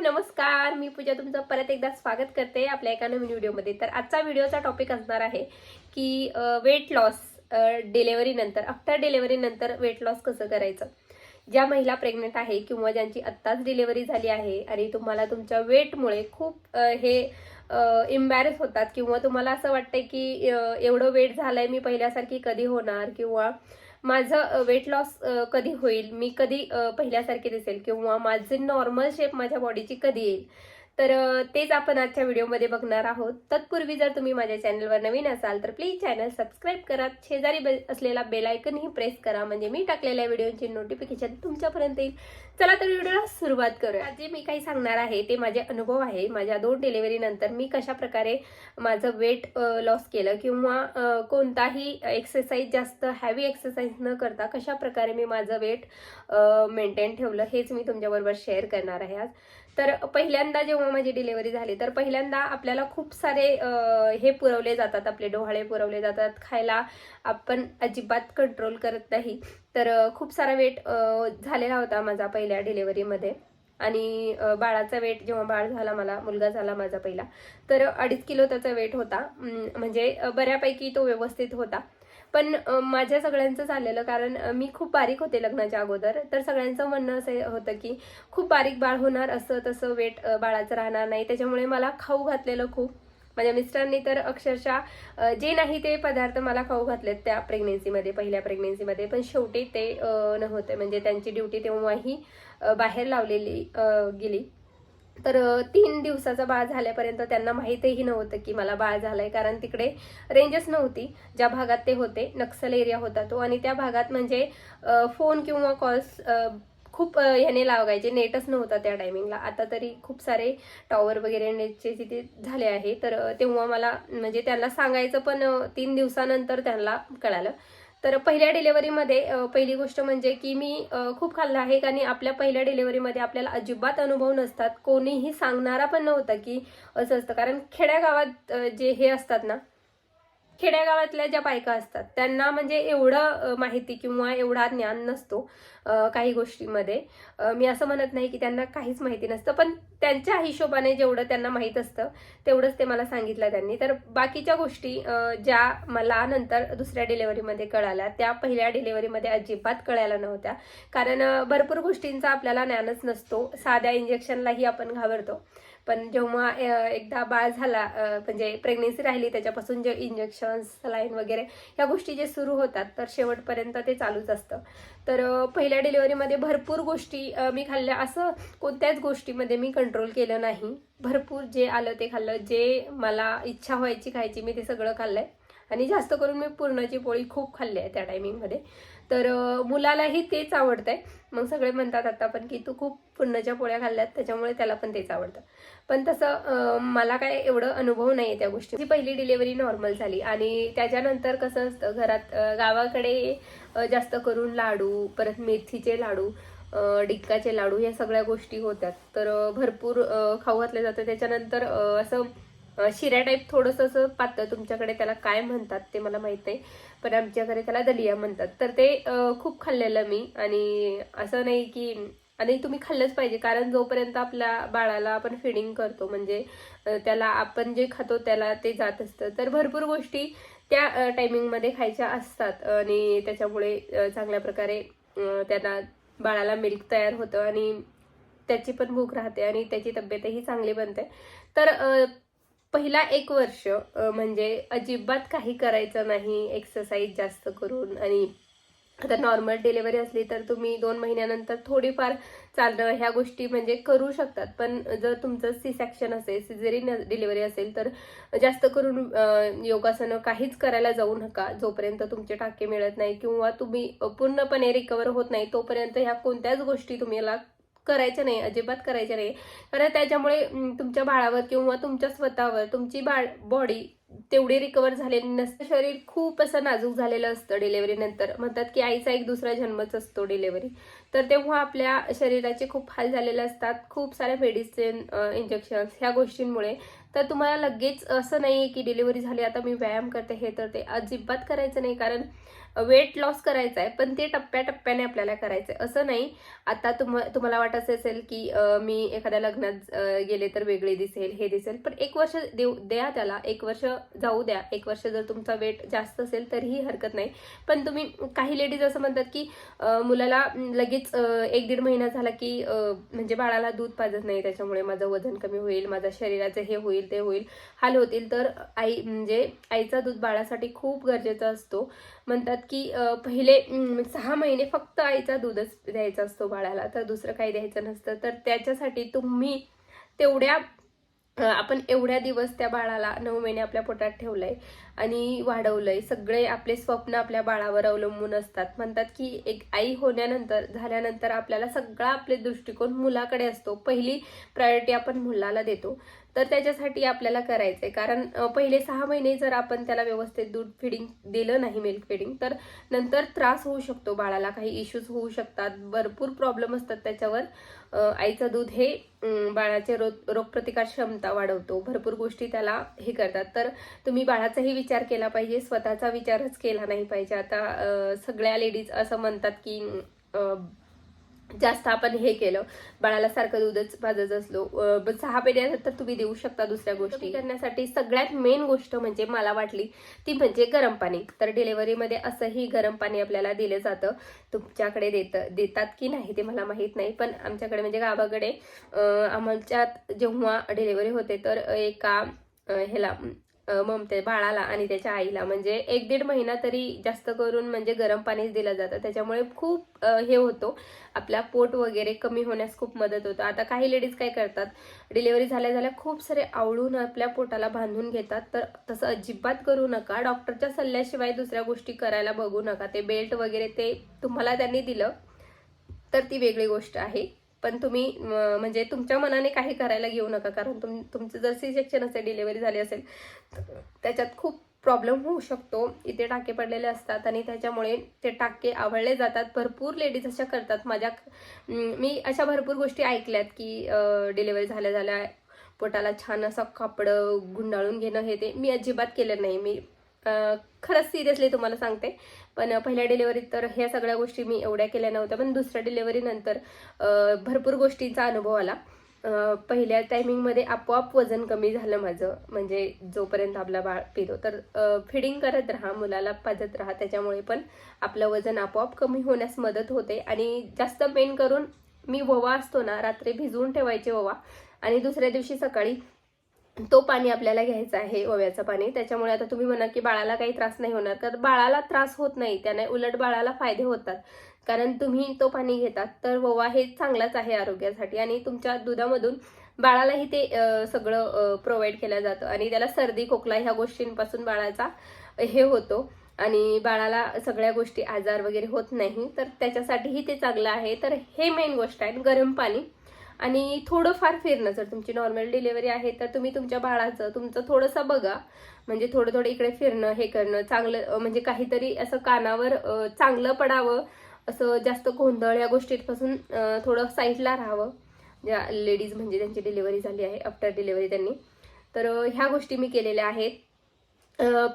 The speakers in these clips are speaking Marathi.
नमस्कार, मी पूजा तुमचं परत एकदा स्वागत करते आपल्या एका नवीन व्हिडिओमध्ये। तर आजचा व्हिडिओचा टॉपिक असणार आहे की वेट लॉस डिलिव्हरी नंतर, आफ्टर डिलिव्हरी नंतर वेट लॉस कसं करायचं। ज्या महिला प्रेग्नंट आहे किंवा ज्यांची आत्ताच डिलिव्हरी झाली आहे आणि तुम्हाला तुमच्या वेटमुळे खूप हे इम्बॅरेस होतात किंवा तुम्हाला असं वाटतंय की एवढं वेट झालंय, मी पहिल्यासारखी कधी होणार किंवा माझं वेट लॉस कधी होईल, मी कधी पहिल्यासारखे दिसेल किंवा माझे नॉर्मल शेप माझ्या बॉडीची कधी येईल। तर तेच आपण आजच्या व्हिडिओमध्ये बघणार आहोत। तत्पूर्वी जर तुम्ही माझ्या चॅनलवर नवीन असाल तर प्लीज चॅनल सबस्क्राईब करा, शेजारी असलेला बेल आयकनही प्रेस करा, म्हणजे मी टाकलेल्या व्हिडिओची नोटिफिकेशन तुमच्यापर्यंत येईल। चला तर व्हिडिओला सुरुवात करूया। आज जे मी काही सांगणार आहे ते माझे अनुभव आहे। माझ्या 2 डिलिव्हरी नंतर मी कशा प्रकारे माझं वेट लॉस केलं किंवा कोणताही एक्सरसाइज, जास्त हॅवी एक्सरसाइज न करता कशा प्रकारे मी माझं वेट मेंटेन ठेवलं, हेच मी तुमच्याबरोबर शेअर करणार आहे आज। तर पहिल्यांदा जेव्हा माझी डिलिव्हरी झाली तर पहिल्यांदा आपल्याला खूप सारे हे पुरवले जातात, आपले डोहाळे पुरवले जातात, खायला आपण अजिबात कंट्रोल करत नाही। तर खूप सारा वेट झालेला होता माझा पहिल्या डिलिव्हरीमध्ये। आणि बाळाचा वेट, जेव्हा बाळ झाला, मला मुलगा झाला माझा पहिला, तर 2.5 किलो त्याचा वेट होता। म्हणजे बऱ्यापैकी तो व्यवस्थित होता। पण माझ्या सगळ्यांचं झालेलं, कारण मी खूप बारीक होते लग्नाच्या अगोदर, तर सगळ्यांचं म्हणणं असं होतं की खूप बारीक बाळ होणार, असं तसं वेट बाळाचं राहणार नाही। त्याच्यामुळे मला खाऊ घातलेलं खूप, माझ्या मिस्टरांनी तर अक्षरशः जे नाही ते पदार्थ मला खाऊ घातलेत त्या प्रेग्नेन्सीमध्ये, पहिल्या प्रेग्नेन्सीमध्ये। पण शेवटी ते नव्हते, म्हणजे त्यांची ड्युटी तेव्हाही बाहेर लावलेली गेली। तर 3 दिवसाचा बाळ झाल्यापर्यंत त्यांना माहीतही नव्हतं की मला बाळ झालंय, कारण तिकडे रेंजच नव्हती। ज्या भागात ते होते, नक्सल एरिया होता तो, आणि त्या भागात म्हणजे फोन किंवा कॉल्स खूप ह्याने लागायचे, नेटच नव्हता त्या टायमिंगला। आता तरी खूप सारे टॉवर वगैरे नेटचे तिथे झाले आहे। तर तेव्हा मला म्हणजे त्यांना सांगायचं, पण 3 दिवसानंतर त्यांना कळालं। तर पहिल्या डिलिव्हरीमध्ये पहिली गोष्ट म्हणजे की मी खूप खाल्लं आहे, आणि आपल्या पहिल्या डिलिव्हरीमध्ये आपल्याला अजिबात अनुभव नसतात, कोणीही सांगणारा पण नव्हता की असं असतं। कारण खेड्यागावात जे हे असतात ना, खेड्यागावातल्या ज्या बायका असतात त्यांना म्हणजे एवढं माहिती किंवा एवढा ज्ञान नसतो काही गोष्टींमध्ये। मी असं म्हणत नाही की त्यांना काहीच माहिती नसतं, पण त्यांच्या हिशोबाने जेवढं त्यांना माहीत असतं तेवढंच ते मला सांगितलं त्यांनी। तर बाकीच्या गोष्टी ज्या मला नंतर दुसऱ्या डिलिव्हरीमध्ये कळाल्या, त्या पहिल्या डिलिव्हरीमध्ये अजिबात कळायला नव्हत्या, कारण भरपूर गोष्टींचा आपल्याला ज्ञानच नसतो। साध्या इंजेक्शनलाही आपण घाबरतो, पण जेव्हा एकदा बाळ झाला, म्हणजे प्रेग्नेन्सी राहिली, त्याच्यापासून जे इंजेक्शन, सलाईन वगैरे ह्या गोष्टी जे सुरू होतात, तर शेवटपर्यंत ते चालूच असतं। तर पहिल्या डिलिव्हरीमध्ये भरपूर गोष्टी मी खाल्ल्या, असं कोणत्याच गोष्टीमध्ये मी कंट्रोल केलं नाही। भरपूर जे आलं ते खाल्लं, जे मला इच्छा व्हायची खायची मी ते सगळं खाल्लंय, आणि जास्त करून मी पुरणाची पोळी खूप खाल्ली आहे त्या टायमिंगमध्ये। तर मुलालाही तेच आवडतंय। मग सगळे म्हणतात आता पण की तू खूप पुरणाच्या पोळ्या खाल्ल्यात, त्याच्यामुळे त्याला पण तेच आवडतं। पण तसं मला काय एवढं अनुभव नाही आहे त्या गोष्टी। पहिली डिलिव्हरी नॉर्मल झाली, आणि त्याच्यानंतर कसं असतं घरात, गावाकडे जास्त करून लाडू, परत मेथीचे लाडू, डिक्काचे लाडू, या सगळ्या गोष्टी होत्यात। तर भरपूर खाऊ घातले जातं। त्याच्यानंतर असं शिऱ्या टाईप थोडंसं असं पातळ, तुमच्याकडे त्याला काय म्हणतात ते मला माहित नाही, पण आमच्याकडे त्याला दलिया म्हणतात। तर ते खूप खाल्लेलं मी, आणि असं नाही की, आणि तुम्ही खाल्लंच पाहिजे, कारण जोपर्यंत आपल्या बाळाला आपण फिडिंग करतो, म्हणजे त्याला आपण जे खातो त्याला ते जात असतं। तर भरपूर गोष्टी त्या टायमिंगमध्ये खायच्या असतात, आणि त्याच्यामुळे चांगल्या प्रकारे त्यांना, बाळाला मिल्क तयार होतं, आणि त्याची पण भूक राहते, आणि त्याची तब्येतही चांगली बनते। तर पहिला 1 वर्ष म्हणजे अजिबात काही करायचं नाही, एक्सरसाइज जास्त करून। आणि आता नॉर्मल डिलिव्हरी असली तर तुम्ही 2 महिन्यानंतर थोडीफार चालणं ह्या गोष्टी म्हणजे करू शकतात, पण जर तुमचं सी सेक्शन असेल, सिझेरियन डिलिव्हरी असेल, तर जास्त करून योगासनं काहीच करायला जाऊ नका, जोपर्यंत तुमचे टाके मिळत नाही किंवा तुम्ही पूर्णपणे रिकवर होत नाही, तोपर्यंत ह्या कोणत्याच गोष्टी तुम्हाला करायच्या नाही, अजिबात करायच्या नाही। कारण त्याच्यामुळे तुमच्या बाळावर किंवा तुमच्या स्वतःवर, तुमची बॉडी तेवढी रिकवर झालेली नसतं. शरीर खूप असं नाजूक झालेलं असतं डिलेव्हरीनंतर. म्हणतात की आईचा एक दुसरा जन्मच असतो डिलेव्हरी. तर तेव्हा आपल्या शरीराचे खूप हाल झालेले असतात, खूप साऱ्या मेडिसिन, इंजेक्शन्स ह्या गोष्टींमुळे. तर तुम्हाला लगेच असं नाही आहे की डिलिव्हरी झाली आता मी व्यायाम करते हे तर ते अजिबात करायचं नाही. कारण वेट लॉस करायचा आहे, पण ते टप्प्याटप्प्याने आपल्याला करायचं आहे, असं नाही. आता तुम्हाला वाटत असेल की मी एखाद्या लग्नात गेले तर वेगळे दिसेल, हे दिसेल, पण 1 वर्ष द्या त्याला, 1 वर्ष जाऊ द्या. 1 वर्ष जर तुमचा वेट जास्त असेल तरीही हरकत नाही. पण तुम्ही, काही लेडीज असं म्हणतात की मुलाला लगेच 1-1.5 महिना झाला की म्हणजे बाळाला दूध पाजत नाही, त्याच्यामुळे माझं वजन कमी होईल, माझ्या शरीराचं हे होईल ते होईल, हाल होतील. तर म्हणजे आईचा दूध बाळासाठी खूप गरजेचा असतो. म्हणतात की पहिले 6 महिने फक्त आईचा दूधच द्यायचा असतो बाळाला, तर दुसरं काही द्यायचं नसतं. तर त्याच्यासाठी तुम्ही तेवढ्या आपण एवढ्या दिवस त्या बाळाला 9 महिने आपल्या पोटात ठेवलंय आणि वाढवलंय. सगळे आपले स्वप्न आपल्या बाळावर अवलंबून असतात. म्हणतात की एक आई झाल्यानंतर आपल्याला सगळा आपले दृष्टिकोन मुलाकडे असतो. पहिली प्रायोरिटी आपण मुलाला देतो. तर त्याच्यासाठी आपल्याला करायचंय. कारण पहिले 6 महिने जर आपण त्याला व्यवस्थित दूध फिडिंग दिलं नाही, मिल्क फिडिंग, तर नंतर त्रास होऊ शकतो बाळाला, काही इश्यूज होऊ शकतात, भरपूर प्रॉब्लेम असतात त्याच्यावर. आईचं दूध हे बाळाचे रोगप्रतिकार क्षमता वाढवतो, भरपूर गोष्टी त्याला हे करतात. तर तुम्ही बाळाचाही विचार केला पाहिजे, स्वतःचा विचारच केला नाही पाहिजे. आता सगळ्या लेडीज असं म्हणतात की जास्त आपण हे केलं, बाळाला सारखं दूधच पाजत असलो, 6 महिन्यानंतर तुम्ही देऊ शकता दुसऱ्या गोष्टी करण्यासाठी. सगळ्यात मेन गोष्ट म्हणजे मला वाटली ती म्हणजे गरम पाणी. तर डिलेव्हरीमध्ये असंही गरम पाणी आपल्याला दिलं जातं. तुमच्याकडे देतात की नाही ते मला माहीत नाही, पण आमच्याकडे म्हणजे गावाकडे आमच्यात जेव्हा डिलेव्हरी होते तर एका ह्याला ममते बाळाला आणि त्याच्या आईला म्हणजे 1-1.5 महिना तरी जास्त करून म्हणजे गरम पाणीच दिलं जातं. त्याच्यामुळे खूप हे होतो, आपला पोट वगैरे कमी होण्यास खूप मदत होतं. आता काही लेडीज काय करतात, डिलेव्हरी झाल्या खूप सारे आवळून आपल्या पोटाला बांधून घेतात. तर तसं अजिबात करू नका. डॉक्टरच्या सल्ल्याशिवाय दुसऱ्या गोष्टी करायला बघू नका. ते बेल्ट वगैरे ते तुम्हाला त्यांनी दिलं तर ती वेगळी गोष्ट आहे, पण तुम्ही म्हणजे तुमच्या मनाने काही करायला घेऊ नका. कारण तुमचं जर C-सेक्शन असेल, डिलिव्हरी झाली असेल, त्याच्यात खूप प्रॉब्लेम होऊ शकतो. इथे टाके पडलेले असतात आणि त्याच्यामुळे ते टाके आवळले जातात. भरपूर लेडीज अशा करतात. मी अशा भरपूर गोष्टी ऐकल्यात की डिलिव्हरी झाल्या पोटाला छान असं कापड गुंडाळून घेणं, हे ते मी अजिबात केलं नाही. मी खरंच सिरियसली तुम्हाला सांगते. पण पहिल्या डिलिव्हरीत तर ह्या सगळ्या गोष्टी मी एवढ्या केल्या नव्हत्या, पण दुसऱ्या डिलिव्हरीनंतर भरपूर गोष्टींचा अनुभव आला. पहिल्या टायमिंगमध्ये आपोआप वजन कमी झालं माझं, म्हणजे जोपर्यंत आपला बाळ पितो. तर फिडिंग करत राहा, मुलाला पाजत राहा, त्याच्यामुळे पण आपलं वजन आपोआप कमी होण्यास मदत होते. आणि जास्त मेन करून मी ओवा असतो ना, रात्री भिजवून ठेवायचे ओवा, आणि दुसऱ्या दिवशी सकाळी तो पाणी आपल्याला घ्यायचं आहे, ओव्याचं पाणी. त्याच्यामुळे आता तुम्ही म्हणा की बाळाला काही त्रास नाही होणार, तर बाळाला त्रास होत नाही, त्याने उलट बाळाला फायदे होतात. कारण तुम्ही तो पाणी घेतात, तर ओवा हे चांगलाच आहे आरोग्यासाठी. आणि तुमच्या दुधामधून बाळालाही ते सगळं प्रोव्हाइड केलं जातं. आणि त्याला सर्दी खोकला ह्या गोष्टींपासून बाळाचा हे होतो, आणि बाळाला सगळ्या गोष्टी आजार वगैरे होत नाही, तर त्याच्यासाठीही ते चांगलं आहे. तर हे मेन गोष्ट आहे. गरम पाणी आणि थोडंफार फिरणं. जर तुमची नॉर्मल डिलिव्हरी आहे तर तुम्ही तुमच्या बाळाचं तुमचं थोडंसं बघा, म्हणजे थोडं इकडे फिरणं, हे करणं चांगलं, म्हणजे काहीतरी असं कानावर चांगलं पडावं, असं जास्त गोंधळ या गोष्टींपासून थोडं साईडला राहावं. ज्या लेडीज म्हणजे त्यांची डिलिव्हरी झाली आहे, आफ्टर डिलिव्हरी त्यांनी, तर ह्या गोष्टी मी केलेल्या आहेत.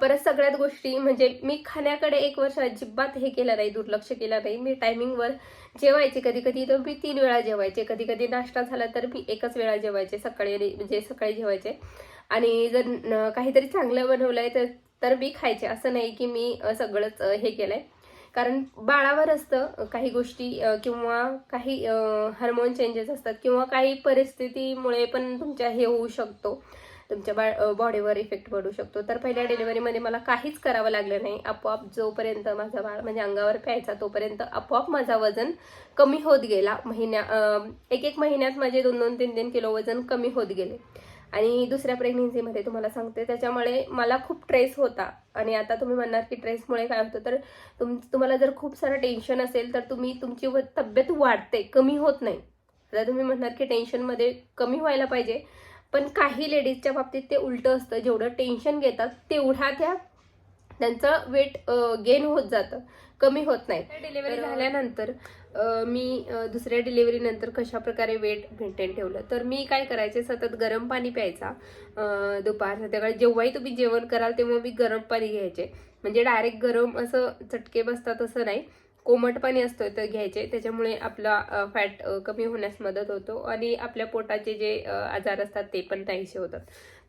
परत सगळ्यात गोष्टी म्हणजे मी खाण्याकडे 1 वर्ष अजिबात हे केलं नाही, दुर्लक्ष केलं नाही. मी टायमिंगवर जेवायचे. कधी तर मी 3 वेळा जेवायचे, कधी नाश्ता झाला तर मी एकच वेळा जेवायचे, म्हणजे सकाळी जेवायचे. आणि जर काहीतरी चांगलं बनवलंय तर मी खायचे. असं नाही की मी सगळंच हे केलंय. कारण बाळावर असतं काही गोष्टी, किंवा काही हार्मोन चेंजेस असतात, किंवा काही परिस्थितीमुळे पण तुमच्या हे होऊ शकतो, तुमच्या बॉडीवर इफेक्ट पडू शकतो. तर पहिल्या डिलिव्हरीमध्ये मला काहीच करावं लागलं नाही. आपोआप जोपर्यंत माझा बाळ म्हणजे अंगावर प्यायचा तोपर्यंत आपोआप माझा वजन कमी होत गेला. एक महिन्यात माझे 2-2, 3-3 किलो वजन कमी होत गेले. आणि दुसऱ्या प्रेग्नेन्सीमध्ये तुम्हाला सांगते, त्याच्यामुळे मला खूप ट्रेस होता. आणि आता तुम्ही म्हणणार की ट्रेसमुळे काय होतं, तर तुम्हाला जर खूप सारं टेन्शन असेल तर तुमची तब्येत वाढते, कमी होत नाही. आता तुम्ही म्हणणार की टेन्शनमध्ये कमी व्हायला पाहिजे, पण काही लेडीजच्या बाबतीत ते उलटं असतं, जेवढं टेन्शन घेतात तेवढा त्यांचं वेट गेन होत जातं, कमी होत नाही. डिलिव्हरी झाल्यानंतर मी दुसऱ्या डिलिव्हरीनंतर कशा प्रकारे वेट मेंटेन ठेवलं, तर मी काय करायचे, सतत गरम पाणी प्यायचा. दुपार संध्याकाळी जेव्हाही तुम्ही जेवण कराल तेव्हा मी गरम पाणी घ्यायचे, म्हणजे डायरेक्ट गरम असं चटके बसतात असं नाही, कोमट पाणी असतं तर घ्यायचे. त्याच्यामुळे आपला फॅट कमी होण्यास मदत होतो आणि आपल्या पोटाचे जे आजार असतात ते पण नाहीसे होतात.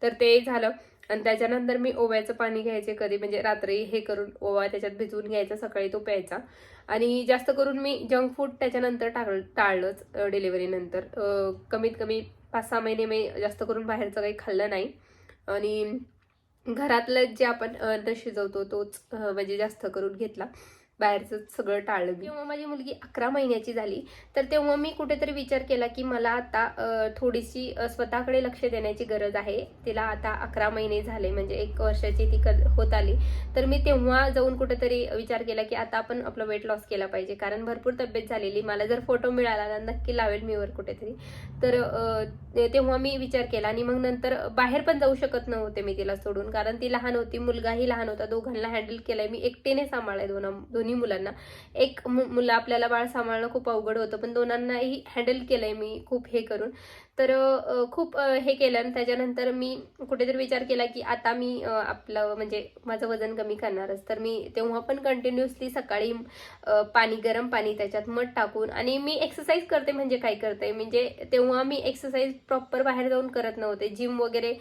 तर ते झालं. आणि त्याच्यानंतर मी ओव्याचं पाणी घ्यायचे कधी, म्हणजे रात्री हे करून ओवा त्याच्यात भिजवून घ्यायचा, सकाळी तो प्यायचा. आणि जास्त करून मी जंक फूड त्याच्यानंतर टाळलंच डिलिव्हरीनंतर. कमीत कमी 5-6 महिने मी जास्त करून बाहेरचं काही खाल्लं नाही. आणि घरातलं जे आपण अन्न शिजवतो तोच म्हणजे जास्त करून घेतला, बाहेरचं सगळं टाळलं मी. जेव्हा माझी मुलगी 11 महिन्याची झाली तर तेव्हा मी कुठेतरी विचार केला की मला आता थोडीशी स्वतःकडे लक्ष देण्याची गरज आहे. तिला आता 11 महिने झाले, म्हणजे 1 वर्षाची ती होत आली. तर मी तेव्हा जाऊन कुठेतरी विचार केला की आता आपण आपलं वेट लॉस केला पाहिजे, कारण भरपूर तब्येत झालेली. मला जर फोटो मिळाला ना नक्की लावेल मी वर कुठेतरी. तर तेव्हा मी विचार केला. आणि मग नंतर बाहेर पण जाऊ शकत नव्हते मी तिला सोडून, कारण ती लहान होती, मुलगाही लहान होता. दोघांना हँडल केलंय मी, एकटीने सांभाळलंय दोन्ही मुलांना. एक मुलं आपल्याला बाळ सांभाळणं खूप अवघड होतं, पण दोनांनाही हँडल केलंय मी खूप हे करून. तर खूप हे केलं. आणि त्याच्यानंतर मी कुठेतरी विचार केला की आता मी आपलं म्हणजे माझं वजन कमी करणारच. तर मी तेव्हा पण कंटिन्युअसली सकाळी गरम पाणी त्याच्यात मध टाकून, आणि मी एक्सरसाइज करते. म्हणजे काय करते, म्हणजे तेव्हा मी एक्सरसाइज प्रॉपर बाहेर जाऊन करत नव्हते, जिम वगैरे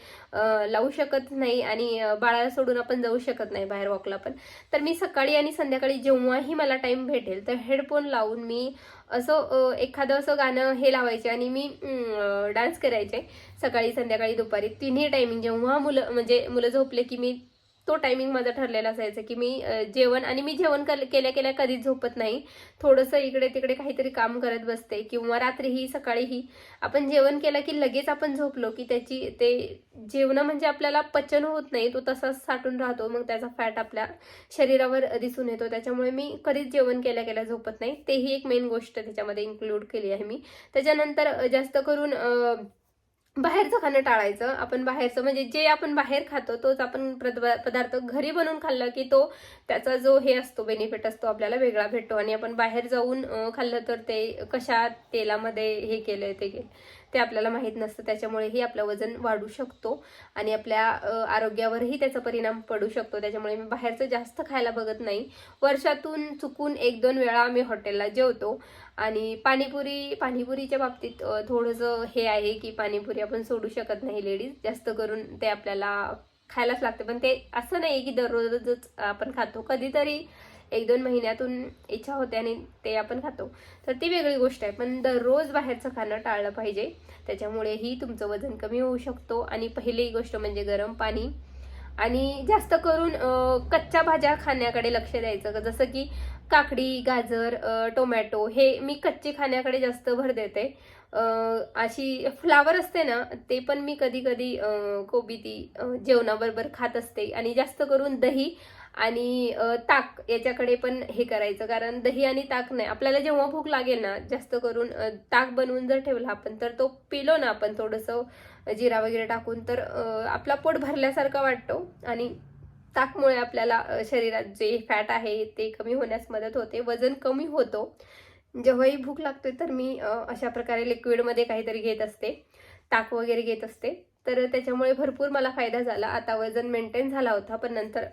लावू शकत नाही, आणि बाळाला सोडून आपण जाऊ शकत नाही बाहेर वॉकला पण. तर मी सकाळी आणि संध्याकाळी जेव्हाही मला टाइम भेटेल तर हेडफोन लावून मी असं एखादं असं गाणं हे लावायचे आणि मी डान्स करायचे सकाळी संध्याकाळी दुपारी तिन्ही टायमिंग. जेव्हा मुलं झोपले की मी, तो टायमिंग माझा ठरलेला असायचा की मी जेवण, आणि मी जेवण केल्या केल्या कधीच झोपत नाही, थोडंसं इकडे तिकडे काहीतरी काम करत बसते. किंवा रात्रीही सकाळीही आपण जेवण केलं की लगेच आपण झोपलो की ते जेवण म्हणजे आपल्याला पचन होत नाही, तो तसाच साठून राहतो, मग त्याचा फॅट आपल्या शरीरावर दिसून येतो. त्याच्यामुळे मी कधीच जेवण केल्या केल्या झोपत नाही. तेही एक मेन गोष्ट त्याच्यामध्ये इन्क्लूड केली आहे मी. त्याच्यानंतर जास्त करून बाहेरचं खाणं टाळायचं. आपण बाहेरचं म्हणजे जे आपण बाहेर खातो तोच आपण पदार्थ घरी बनवून खाल्ला की तो त्याचा जो हे असतो बेनिफिट असतो आपल्याला वेगळा भेटतो. आणि आपण बाहेर जाऊन खाल्लं तर ते कशा तेलामध्ये हे केलंय ते आपल्याला माहीत नसतं. त्याच्यामुळेही आपलं वजन वाढू शकतो आणि आपल्या आरोग्यावरही त्याचा परिणाम पडू शकतो. त्याच्यामुळे मी बाहेरचं जास्त खायला बघत नाही. वर्षातून चुकून 1-2 वेळा आम्ही हॉटेलला जेवतो. आणि पाणीपुरीच्या बाबतीत थोडंसं हे आहे की पाणीपुरी आपण सोडू शकत नाही लेडीज, जास्त करून ते आपल्याला खायलाच लागते. पण ते असं नाही की दररोजच आपण खातो, कधीतरी 1-2 महिन्यातून इच्छा होते आणि ते आपण खातो, तर ती वेगळी गोष्ट आहे. पण दररोज बाहेरचं खाणं टाळलं पाहिजे, त्याच्यामुळेही तुमचं वजन कमी होऊ शकतो. आणि पहिली गोष्ट म्हणजे गरम पाणी, आणि जास्त करून कच्च्या भाज्या खाण्याकडे लक्ष द्यायचं. जसं की काकडी, गाजर, टोमॅटो हे मी कच्चे खाण्याकडे जास्त भर देते. अशी फ्लावर असते ना, ते पण मी कधी कधी कोबी ती जेवणाबरोबर खात असते. आणि जास्त करून दही आणि ताक याच्याकडे पण हे करायचं, कारण दही आणि ताक नाही, आपल्याला जेव्हा भूक लागेल ना जास्त करून ताक बनवून जर ठेवला आपण तर तो पिलो ना आपण थोडंसं जिरा वगैरे टाकून, तर आपला पोट भरल्यासारखा वाटतो. आणि ताकमुळे आपल्याला शरीरात जे फॅट आहे ते कमी होण्यास मदत होते, वजन कमी होतो. जेव्हाही भूक लागते तर मी अशा प्रकारे लिक्विडमध्ये काहीतरी घेत असते, ताक वगैरे घेत असते. तर त्याच्यामुळे भरपूर मला फायदा झाला. आता वजन मेंटेन झाला होता, पण नंतर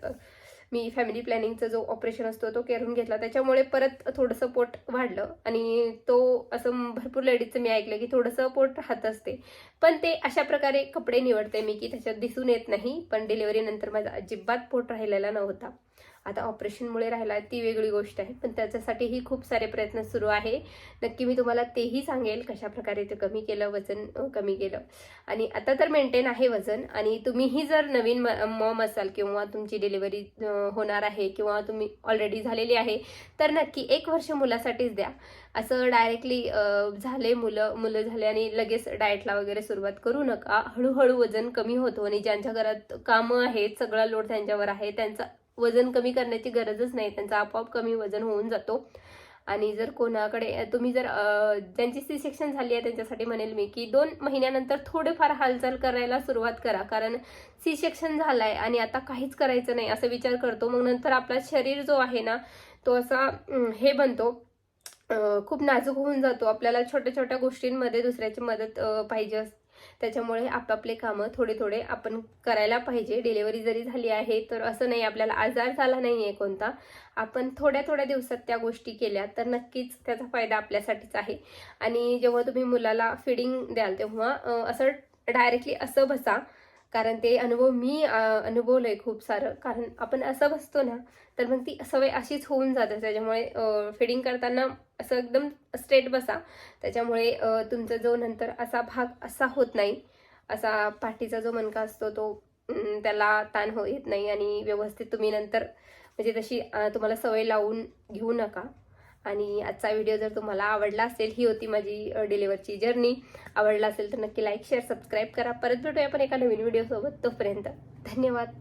मी फॅमिली प्लॅनिंगचा जो ऑपरेशन असतो तो करून घेतला, त्याच्यामुळे परत थोडंसं पोट वाढलं. आणि तो असं भरपूर लेडीजचं मी ऐकलं की थोडंसं पोट राहत असते, पण ते अशा प्रकारे कपडे निवडते मी की त्याच्यात दिसून येत नाही. पण डिलिव्हरीनंतर माझा अजिबात पोट राहिलेला नव्हता. आता ऑपरेशनमुळे राहिला ती वेगळी गोष्ट आहे, पण त्याच्यासाठीही खूप सारे प्रयत्न सुरू आहे. नक्की मी तुम्हाला तेही सांगेल कशा प्रकारे ते कमी केलं, वजन कमी केलं. आणि आता तर मेंटेन आहे वजन. आणि तुम्हीही जर नवीन मॉम असाल किंवा तुमची डिलिव्हरी होणार आहे किंवा तुम्ही ऑलरेडी झालेली आहे, तर नक्की 1 वर्ष मुलासाठीच द्या. असं डायरेक्टली झाले मुलं झाले आणि लगेच डाएटला वगैरे सुरुवात करू नका. हळूहळू वजन कमी होतो. आणि ज्यांच्या घरात कामं आहेत, सगळा लोड त्यांच्यावर आहे, त्यांचा वजन कमी करण्याची गरजच नाही, त्यांचा आपोआप कमी वजन होऊन जातो. आणि जर कोणाकडे तुम्ही जर ज्यांची सी सेक्शन झाली आहे त्यांच्यासाठी म्हणेल मी की 2 महिन्यानंतर थोडेफार हालचाल करायला सुरुवात करा. कारण सी सेक्शन झालाय आणि आता काहीच करायचं नाही असं विचार करतो, मग नंतर आपला शरीर जो आहे ना तो असा हे बनतो, खूप नाजूक होऊन जातो. आपल्याला छोट्या छोट्या गोष्टींमध्ये दुसऱ्याची मदत पाहिजे असते. त्याच्यामुळे आपापले कामं थोडे थोडे आपण करायला पाहिजे. डिलेव्हरी जरी झाली आहे तर असं नाही आपल्याला आजार झाला नाही आहे कोणता, आपण थोड्या थोड्या दिवसात त्या गोष्टी केल्या तर नक्कीच त्याचा फायदा आपल्यासाठीच आहे. आणि जेव्हा तुम्ही मुलाला फिडिंग द्याल तेव्हा असं डायरेक्टली असं बसा, कारण ते अनुभव मी अनुभवलंय खूप सारं. कारण आपण असं बसतो ना तर मग ती सवय अशीच होऊन जाते. त्याच्यामुळे फिडिंग करताना असं एकदम स्ट्रेट बसा. त्याच्यामुळे तुमचा जो नंतर असा भाग असा होत नाही, असा पाठीचा जो मणका असतो तो त्याला ताण येत नाही आणि व्यवस्थित तुम्ही नंतर म्हणजे तशी तुम्हाला सवय लावून घेऊ नका. आणि आजचा व्हिडिओ जर तुम्हाला आवडला असेल, ही होती माझी डिलिव्हरीची जर्नी. आवडला असेल तर नक्की लाईक शेअर सबस्क्राईब करा. परत भेटूया आपण एका नवीन व्हिडिओसोबत. तोपर्यंत धन्यवाद.